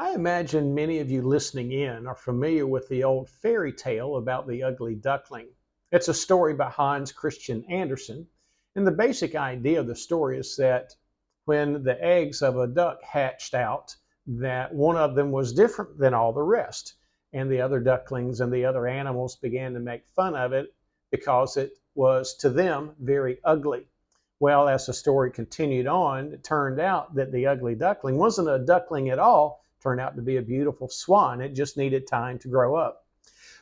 I imagine many of you listening in are familiar with the old fairy tale about the ugly duckling. It's a story by Hans Christian Andersen, and the basic idea of the story is that when the eggs of a duck hatched out, that one of them was different than all the rest, and the other ducklings and the other animals began to make fun of it because it was to them very ugly. Well, as the story continued on, it turned out that the ugly duckling wasn't a duckling at all, turned out to be a beautiful swan. It just needed time to grow up.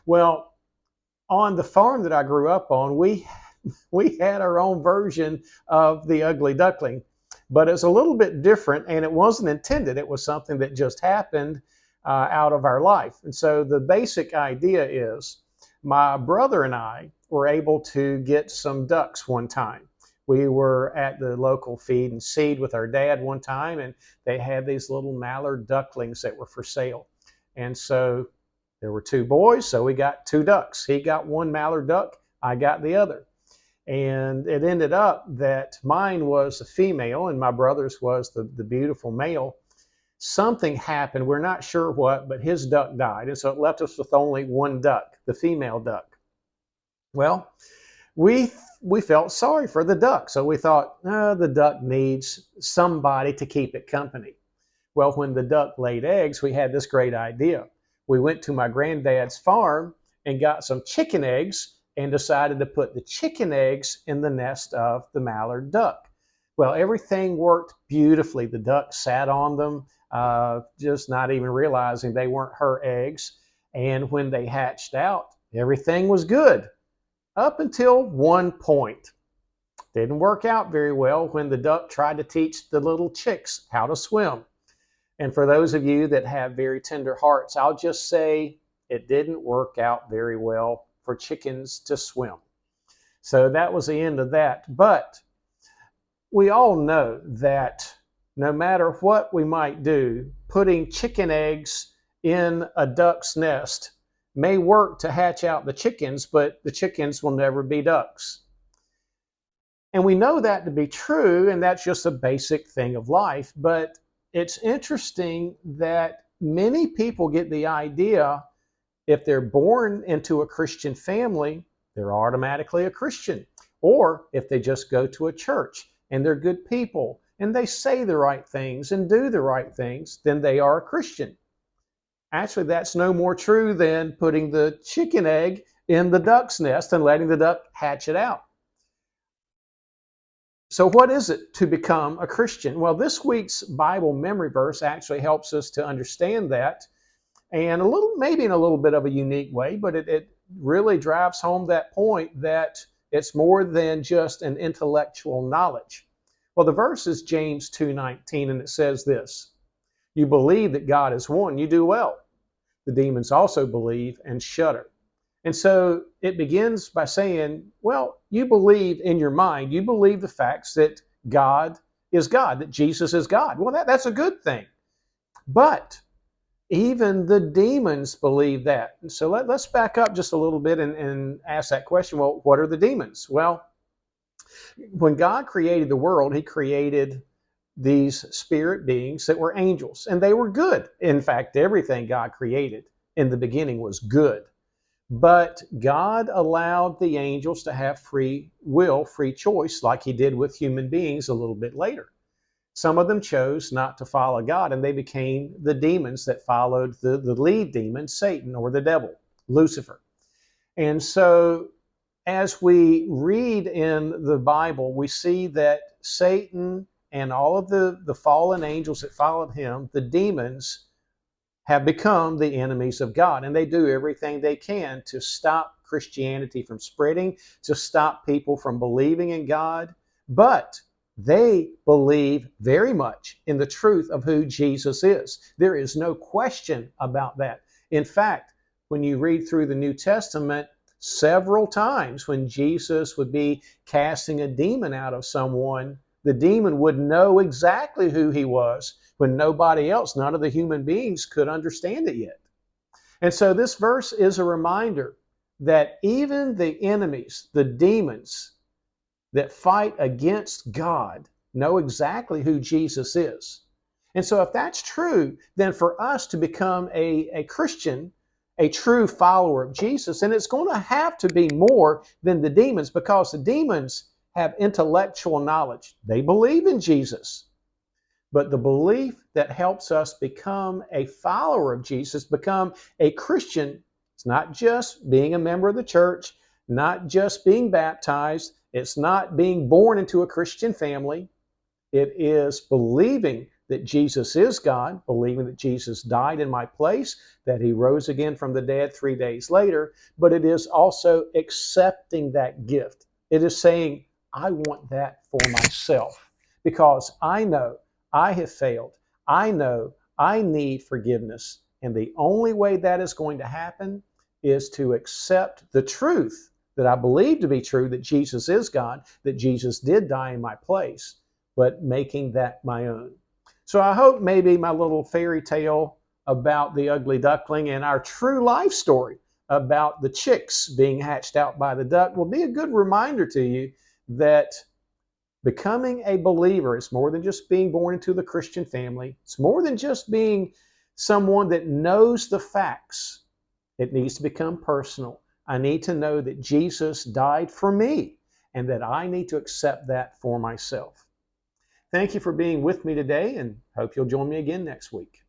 Well, on the farm that I grew up on, we had our own version of the ugly duckling, but it's a little bit different, and it wasn't intended. It was something that just happened out of our life. And so the basic idea is my brother and I were able to get some ducks one time. We were at the local feed and seed with our dad one time, and they had these little mallard ducklings that were for sale. And so there were two boys, so we got two ducks. He got one mallard duck, I got the other. And it ended up that mine was a female and my brother's was the beautiful male. Something happened, we're not sure what, but his duck died. And so it left us with only one duck, the female duck. Well, we felt sorry for the duck. So we thought, oh, the duck needs somebody to keep it company. Well, when the duck laid eggs, we had this great idea. We went to my granddad's farm and got some chicken eggs and decided to put the chicken eggs in the nest of the mallard duck. Well, everything worked beautifully. The duck sat on them, just not even realizing they weren't her eggs. And when they hatched out, everything was good. Up until one point. Didn't work out very well when the duck tried to teach the little chicks how to swim. And for those of you that have very tender hearts, I'll just say it didn't work out very well for chickens to swim. So that was the end of that. But we all know that no matter what we might do, putting chicken eggs in a duck's nest may work to hatch out the chickens, but the chickens will never be ducks. And we know that to be true, and that's just a basic thing of life. But it's interesting that many people get the idea if they're born into a Christian family, they're automatically a Christian. Or if they just go to a church and they're good people and they say the right things and do the right things, then they are a Christian. Actually, that's no more true than putting the chicken egg in the duck's nest and letting the duck hatch it out. So what is it to become a Christian? Well, this week's Bible memory verse actually helps us to understand that, and maybe in a little bit of a unique way, but it really drives home that point that it's more than just an intellectual knowledge. Well, the verse is James 2:19, and it says this: you believe that God is one, you do well. The demons also believe and shudder. And so it begins by saying, well, you believe in your mind, you believe the facts that God is God, that Jesus is God. Well, that's a good thing. But even the demons believe that. And so let's back up just a little bit and ask that question. Well, what are the demons? Well, when God created the world, He created these spirit beings that were angels, and they were good. In fact, everything God created in the beginning was good. But God allowed the angels to have free will, free choice, like He did with human beings a little bit later. Some of them chose not to follow God, and they became the demons that followed the lead demon, Satan, or the devil, Lucifer. And so as we read in the Bible, we see that Satan and all of the fallen angels that followed him, the demons, have become the enemies of God. And they do everything they can to stop Christianity from spreading, to stop people from believing in God. But they believe very much in the truth of who Jesus is. There is no question about that. In fact, when you read through the New Testament, several times when Jesus would be casting a demon out of someone, the demon would know exactly who he was when nobody else, none of the human beings could understand it yet. And so this verse is a reminder that even the enemies, the demons that fight against God, know exactly who Jesus is. And so, if that's true, then for us to become a Christian, a true follower of Jesus, and it's going to have to be more than the demons, because the demons have intellectual knowledge. They believe in Jesus. But the belief that helps us become a follower of Jesus, become a Christian, it's not just being a member of the church, not just being baptized, it's not being born into a Christian family. It is believing that Jesus is God, believing that Jesus died in my place, that he rose again from the dead 3 days later, but it is also accepting that gift. It is saying, I want that for myself because I know I have failed. I know I need forgiveness. And the only way that is going to happen is to accept the truth that I believe to be true, that Jesus is God, that Jesus did die in my place, but making that my own. So I hope maybe my little fairy tale about the ugly duckling and our true life story about the chicks being hatched out by the duck will be a good reminder to you that becoming a believer is more than just being born into the Christian family. It's more than just being someone that knows the facts. It needs to become personal. I need to know that Jesus died for me and that I need to accept that for myself. Thank you for being with me today, and hope you'll join me again next week.